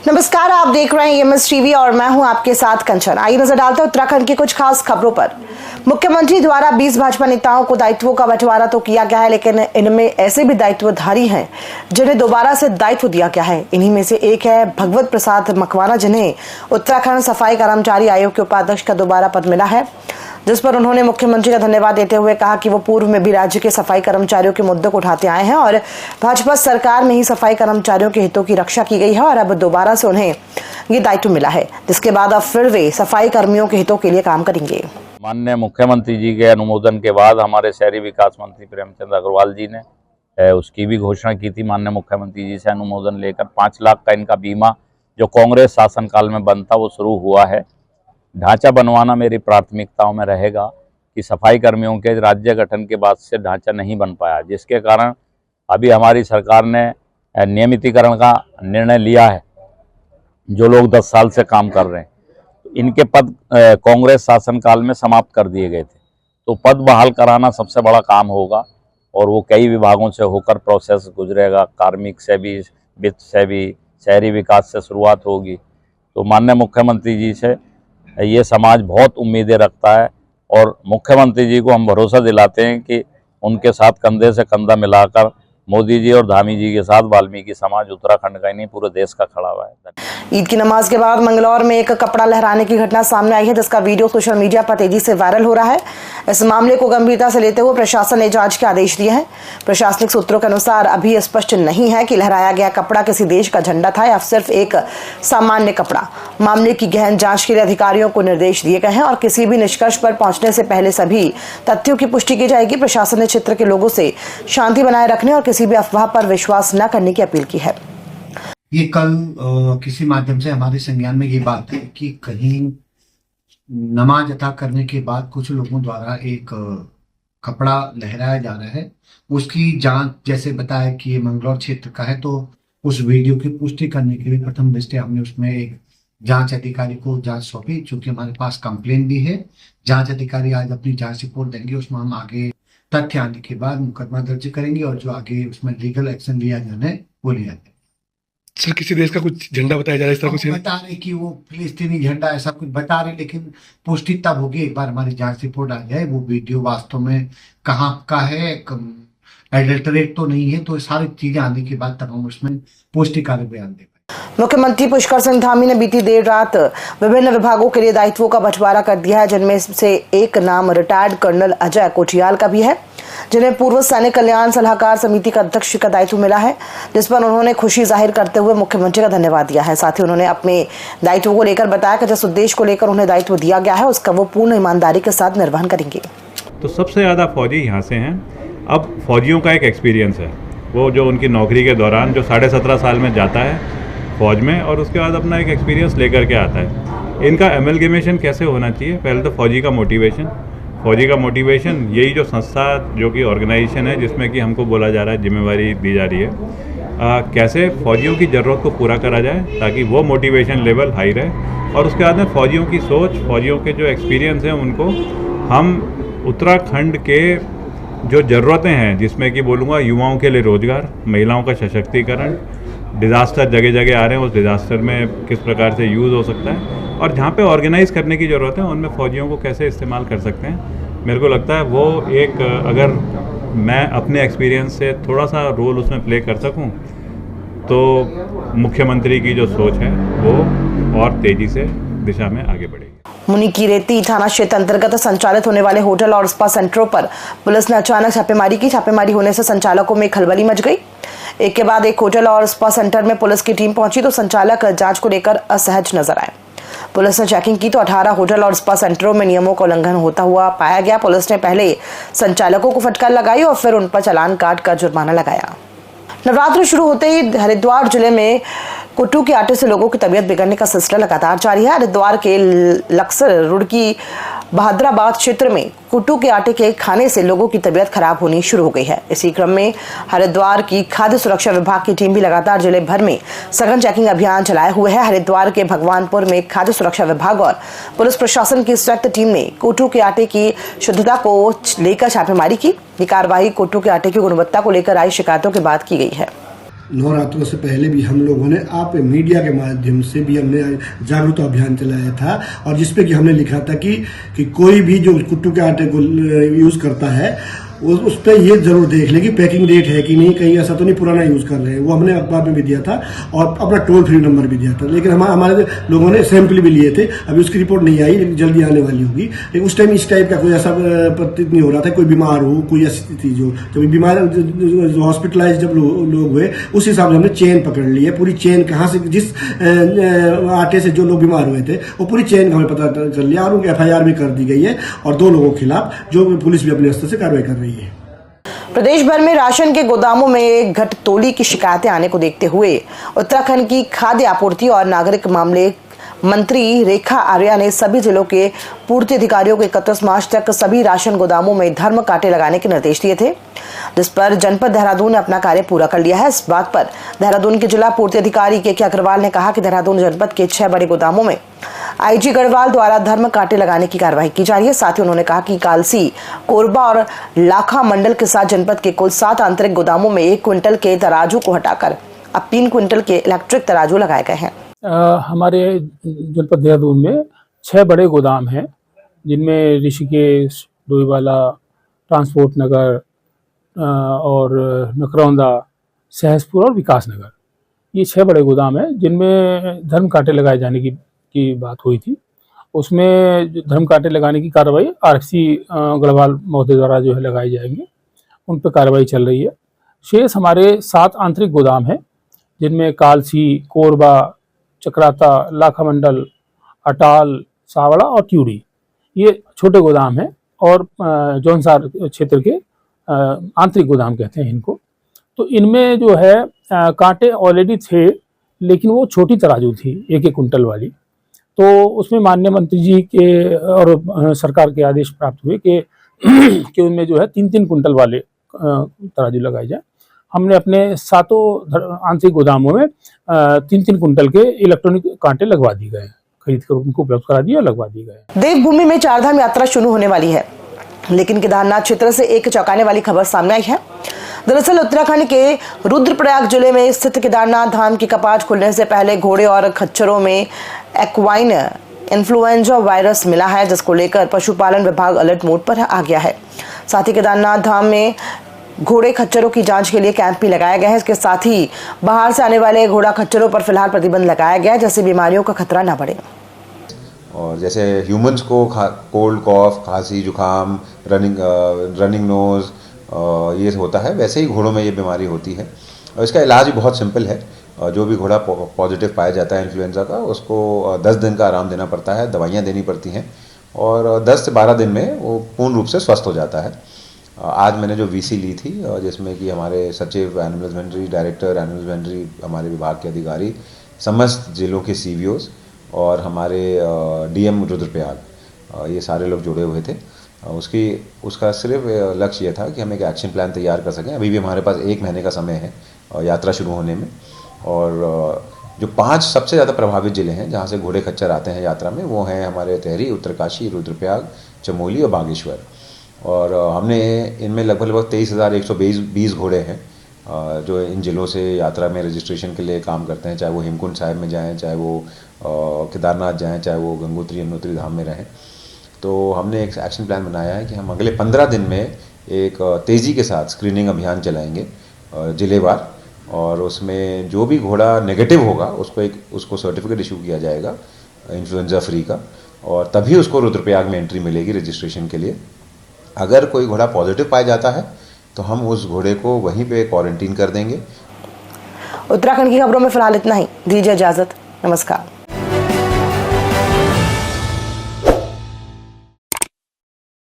नमस्कार, आप देख रहे हैं एमएस टीवी और मैं हूं आपके साथ कंचन। आइए नजर डालते हैं उत्तराखंड की कुछ खास खबरों पर। मुख्यमंत्री द्वारा 20 भाजपा नेताओं को दायित्वों का बंटवारा तो किया गया है, लेकिन इनमें ऐसे भी दायित्वधारी हैं जिन्हें दोबारा से दायित्व दिया गया है। इन्हीं में से एक है भगवत प्रसाद मकवाना, जिन्हें उत्तराखंड सफाई कर्मचारी आयोग के उपाध्यक्ष का दोबारा पद मिला है, जिस पर उन्होंने मुख्यमंत्री का धन्यवाद देते हुए कहा कि वो पूर्व में भी राज्य के सफाई कर्मचारियों के मुद्दों को उठाते आए हैं और भाजपा सरकार में ही सफाई कर्मचारियों के हितों की रक्षा की गई है और अब दोबारा से उन्हें ये दायित्व मिला है, जिसके बाद अब फिर वे सफाई कर्मियों के हितों के लिए काम करेंगे। माननीय मुख्यमंत्री जी के अनुमोदन के बाद हमारे शहरी विकास मंत्री प्रेमचंद अग्रवाल जी ने उसकी भी घोषणा की थी। माननीय मुख्यमंत्री जी से अनुमोदन लेकर 5 लाख का इनका बीमा जो कांग्रेस शासनकाल में बनता वो शुरू हुआ है। ढांचा बनवाना मेरी प्राथमिकताओं में रहेगा कि सफाई कर्मियों के राज्य गठन के बाद से ढांचा नहीं बन पाया, जिसके कारण अभी हमारी सरकार ने नियमितीकरण का निर्णय लिया है। जो लोग 10 साल से काम कर रहे हैं इनके पद कांग्रेस शासनकाल में समाप्त कर दिए गए थे, तो पद बहाल कराना सबसे बड़ा काम होगा और वो कई विभागों से होकर प्रोसेस गुजरेगा। कार्मिक से भी, वित्त से भी, शहरी विकास से शुरुआत होगी। तो माननीय मुख्यमंत्री जी से ये समाज बहुत उम्मीदें रखता है और मुख्यमंत्री जी को हम भरोसा दिलाते हैं कि उनके साथ कंधे से कंधा मिलाकर मोदी जी और धामी जी के साथ वाल्मीकि समाज उत्तराखंड का ही नहीं पूरे देश का खड़ा हुआ है। ईद की नमाज के बाद मंगलौर में एक कपड़ा लहराने की घटना सामने आई है, जिसका वीडियो सोशल मीडिया पर तेजी से वायरल हो रहा है। इस मामले को गंभीरता से लेते हुए प्रशासन ने जांच के आदेश दिए हैं। प्रशासनिक सूत्रों के अनुसार अभी स्पष्ट नहीं है कि लहराया गया कपड़ा किसी देश का झंडा था या सिर्फ एक सामान्य कपड़ा। मामले की गहन जांच के लिए अधिकारियों को निर्देश दिए गए हैं और किसी भी निष्कर्ष पर पहुंचने से पहले सभी तथ्यों की पुष्टि की जाएगी। प्रशासन ने क्षेत्र के लोगों से शांति बनाए रखने और किसी भी अफवाह पर विश्वास न करने की अपील की है। ये कल किसी माध्यम से हमारे संज्ञान में ये बात है कि कहीं नमाज अदा करने के बाद कुछ लोगों द्वारा एक कपड़ा लहराया जा रहा है। उसकी जांच जैसे बताया कि ये मंगलौर क्षेत्र का है, तो उस वीडियो की पुष्टि करने के लिए प्रथम दृष्टया हमने उसमें एक जांच अधिकारी को जांच सौंपी, चूंकि हमारे पास कंप्लेन भी है। जांच अधिकारी आज अपनी जांच रिपोर्ट देंगे, उसमें हम आगे तथ्य आने के बाद मुकदमा दर्ज करेंगे और जो आगे उसमें लीगल एक्शन लिया जाना है वो लिया जाए। सर, किसी देश का कुछ झंडा बताया जा रहा है, इस तरह कुछ बता रहे कि वो फिलिस्तीनी झंडा ऐसा कुछ बता रहे, लेकिन पुष्टि तब होगी एक बार हमारी जांच रिपोर्ट आ जाए वो वीडियो वास्तव में कहाँ का है, एडल्टरेट तो नहीं है, तो सारी चीजें आने के बाद तब हम उसमें पुष्टिकारक बयान दे पाए। मुख्यमंत्री पुष्कर सिंह धामी ने बीती देर रात विभिन्न विभागों के लिए दायित्वों का बंटवारा कर दिया है, जिनमें से एक नाम रिटायर्ड कर्नल अजय कोठियाल का भी है, जिन्हें पूर्व सैनिक कल्याण सलाहकार समिति का अध्यक्ष का दायित्व मिला है, जिस पर उन्होंने खुशी जाहिर करते हुए मुख्यमंत्री का धन्यवाद दिया है। साथ ही उन्होंने अपने दायित्वों को लेकर बताया कि जिस उद्देश्य को लेकर उन्हें दायित्व दिया गया है उसका वो पूर्ण ईमानदारी के साथ निर्वहन करेंगे। तो सबसे ज़्यादा फौजी यहाँ से हैं। अब फौजियों का एक एक्सपीरियंस है, वो जो उनकी नौकरी के दौरान जो 17.5 साल में जाता है फौज में और उसके बाद अपना एक एक्सपीरियंस लेकर के आता है। इनका एमलगेमेशन कैसे होना चाहिए? पहले तो फौजी का मोटिवेशन यही जो संस्था जो कि ऑर्गेनाइजेशन है जिसमें कि हमको बोला जा रहा है, जिम्मेवारी दी जा रही है, कैसे फौजियों की ज़रूरत को पूरा करा जाए ताकि वो मोटिवेशन लेवल हाई रहे। और उसके बाद में फौजियों की सोच, फौजियों के जो एक्सपीरियंस हैं उनको हम उत्तराखंड के जो ज़रूरतें हैं, जिसमें कि बोलूँगा युवाओं के लिए रोज़गार, महिलाओं का सशक्तिकरण, डिज़ास्टर जगह जगह आ रहे हैं, उस डिज़ास्टर में किस प्रकार से यूज़ हो सकता है और जहाँ पे ऑर्गेनाइज़ करने की ज़रूरत है उनमें फ़ौजियों को कैसे इस्तेमाल कर सकते हैं। मेरे को लगता है वो एक, अगर मैं अपने एक्सपीरियंस से थोड़ा सा रोल उसमें प्ले कर सकूं तो मुख्यमंत्री की जो सोच है वो और तेज़ी से दिशा में आगे बढ़ेगी। मुनिकीरेती थाना क्षेत्र अंतर्गत संचालित होने वाले होटल और स्पा सेंटरों पर पुलिस ने अचानक छापेमारी की। छापेमारी होने से संचालकों में खलबली मच गई। एक के बाद एक होटल और स्पा सेंटर में पुलिस की टीम पहुंची तो संचालक जांच को लेकर असहज नजर आए। पुलिस ने चेकिंग की तो 18 होटल और स्पा सेंटरों में नियमों का उल्लंघन होता हुआ पाया गया। पुलिस ने पहले संचालकों को फटकार लगाई और फिर उन पर चालान काट कर जुर्माना लगाया। नवरात्र शुरू होते ही हरिद्वार जिले में कुट्टू के आटे से लोगों की तबीयत बिगड़ने का सिलसिला लगातार जारी है। हरिद्वार के लक्सर, रुड़की, बहादुराबाद क्षेत्र में कुट्टू के आटे के खाने से लोगों की तबीयत खराब होनी शुरू हो गई है। इसी क्रम में हरिद्वार की खाद्य सुरक्षा विभाग की टीम भी लगातार जिले भर में सघन चेकिंग अभियान चलाए हुए है। हरिद्वार के भगवानपुर में खाद्य सुरक्षा विभाग और पुलिस प्रशासन की संयुक्त टीम ने कुट्टू के आटे की शुद्धता को लेकर छापेमारी की। ये कार्रवाई कुट्टू के आटे की गुणवत्ता को लेकर आई शिकायतों के बाद की गई है। नवरात्रों से पहले भी हम लोगों ने आप मीडिया के माध्यम से भी हमने जागरूकता अभियान चलाया था, और जिसपे कि हमने लिखा था कि कोई भी जो कुट्टू के आटे को यूज करता है उस पर ये जरूर देख ले कि पैकिंग डेट है कि नहीं, कहीं ऐसा तो नहीं पुराना यूज कर रहे हैं। वो हमने अखबार में भी दिया था और अपना टोल फ्री नंबर भी दिया था, लेकिन हमारे लोगों ने सैंपल भी लिए थे। अभी उसकी रिपोर्ट नहीं आई, लेकिन जल्दी आने वाली होगी। लेकिन उस टाइम इस टाइप का कोई ऐसा प्रतीत नहीं हो रहा था, कोई बीमार हो, कोई ऐसी चीज हो। जब बीमार हॉस्पिटलाइज जब लोग हुए, उस हिसाब से हमने चेन पकड़ ली है। पूरी चेन कहाँ से, जिस आटे से जो लोग बीमार हुए थे वो पूरी चेन का हमें पता कर लिया, और उनकी FIR भी कर दी गई है, और 2 लोगों के खिलाफ जो पुलिस भी अपने स्तर से कार्रवाई कर रही है। प्रदेश भर में राशन के गोदामों में घटतोली की शिकायतें आने को देखते हुए उत्तराखंड की खाद्य आपूर्ति और नागरिक मामले मंत्री रेखा आर्या ने सभी जिलों के पूर्ति अधिकारियों को 31 मार्च तक सभी राशन गोदामों में धर्म कांटे लगाने के निर्देश दिए थे, जिस पर जनपद देहरादून ने अपना कार्य पूरा कर लिया है। इस बात पर देहरादून के जिला पूर्ति अधिकारी के अग्रवाल ने कहा कि देहरादून जनपद के 6 बड़े गोदामों में IG गढ़वाल द्वारा धर्म कांटे लगाने की कार्रवाई की जा रही है। साथ ही उन्होंने कहा कि कालसी, कोरबा और लाखा मंडल के साथ जनपद के कुल 7 आंतरिक गोदामों में 1 क्विंटल के तराजू को हटाकर अब 3 क्विंटल के इलेक्ट्रिक तराजू लगाए गए हैं। हमारे जनपद देहरादून में 6 बड़े गोदाम हैं, जिनमें ऋषिकेश, डोईवाला, ट्रांसपोर्ट नगर और नकरौंदा, सहसपुर और विकास नगर, ये 6 बड़े गोदाम हैं जिनमें धर्म कांटे लगाए जाने की बात हुई थी। उसमें धर्म कांटे लगाने की कार्रवाई RC गढ़वाल महोदय द्वारा जो है लगाई जाएंगे, उन पर कार्रवाई चल रही है। शेष हमारे 7 आंतरिक गोदाम हैं, जिनमें कालसी, कोरबा, चक्राता, लाखा मंडल, अटाल, सावड़ा और ट्यूडी, ये छोटे गोदाम हैं, और जौनसार क्षेत्र के आंतरिक गोदाम कहते हैं इनको। तो इनमें जो है कांटे ऑलरेडी थे, लेकिन वो छोटी तराजू थी 1-1 कुंटल वाली। तो उसमें माननीय मंत्री जी के और सरकार के आदेश प्राप्त हुए कि उनमें जो है 3-3 कुंटल वाले तराजू लगाए जाए। हमने अपने 7 आंतरिक गोदामों में 3-3 कुंटल के इलेक्ट्रॉनिक कांटे लगवा दिए गए, खरीद कर उनको उपलब्ध करा दिए और लगवा दिए गए। देवभूमि में 4 धाम यात्रा शुरू होने वाली है, लेकिन केदारनाथ क्षेत्र से एक चौंकाने वाली खबर सामने आई है। दरअसल उत्तराखंड के रुद्रप्रयाग जिले में स्थित केदारनाथ धाम की कपाट खुलने से पहले घोड़े और खच्चरों में एक्वाइन इन्फ्लुएंजा वायरस मिला है, जिसको लेकर पशुपालन विभाग अलर्ट मोड पर आ गया है। साथ ही केदारनाथ धाम में घोड़े खच्चरों की जांच के लिए कैंप भी लगाया गया है। इसके साथ ही बाहर से आने वाले घोड़ा खच्चरों पर फिलहाल प्रतिबंध लगाया गया है, जैसे बीमारियों का खतरा न बढ़े। और जैसे ह्यूमंस को कोल्ड, कॉफ, खांसी, जुकाम, रनिंग नोज ये होता है, वैसे ही घोड़ों में ये बीमारी होती है। और इसका इलाज भी बहुत सिंपल है। जो भी घोड़ा पॉजिटिव पाया जाता है इन्फ्लुएंजा का, उसको 10 दिन का आराम देना पड़ता है, दवाइयाँ देनी पड़ती हैं, और 10 से 12 दिन में वो पूर्ण रूप से स्वस्थ हो जाता है। आज मैंने जो VC ली थी, जिसमें कि हमारे सचिव animal husbandry, director animal husbandry, हमारे विभाग के अधिकारी, समस्त जिलों के CVOs और हमारे DM रुद्रप्रयाग, ये सारे लोग जुड़े हुए थे। उसका सिर्फ लक्ष्य ये था कि हम एक एक्शन प्लान तैयार कर सकें। अभी भी हमारे पास 1 महीने का समय है यात्रा शुरू होने में, और जो 5 सबसे ज़्यादा प्रभावित ज़िले हैं जहाँ से घोड़े खच्चर आते हैं यात्रा में, वो हैं हमारे टेहरी, उत्तरकाशी, रुद्रप्रयाग, चमोली और बागेश्वर। और हमने इनमें लगभग 23,120 घोड़े हैं जो इन ज़िलों से यात्रा में रजिस्ट्रेशन के लिए काम करते हैं, चाहे वो हेमकुंड साहिब में जाएँ, चाहे वो केदारनाथ जाएँ, चाहे वो गंगोत्री यमुनोत्री धाम में रहें। तो हमने एक एक्शन प्लान बनाया है कि हम अगले 15 दिन में एक तेज़ी के साथ स्क्रीनिंग अभियान चलाएंगे जिलेवार, और उसमें जो भी घोड़ा नेगेटिव होगा उसको सर्टिफिकेट इशू किया जाएगा इन्फ्लुएंजा फ्री का, और तभी उसको रुद्रप्रयाग में एंट्री मिलेगी रजिस्ट्रेशन के लिए। अगर कोई घोड़ा पॉजिटिव पाया जाता है तो हम उस घोड़े को वहीं पे क्वारंटीन कर देंगे। उत्तराखंड की खबरों में फिलहाल इतना ही। दीजिए इजाजत, नमस्कार।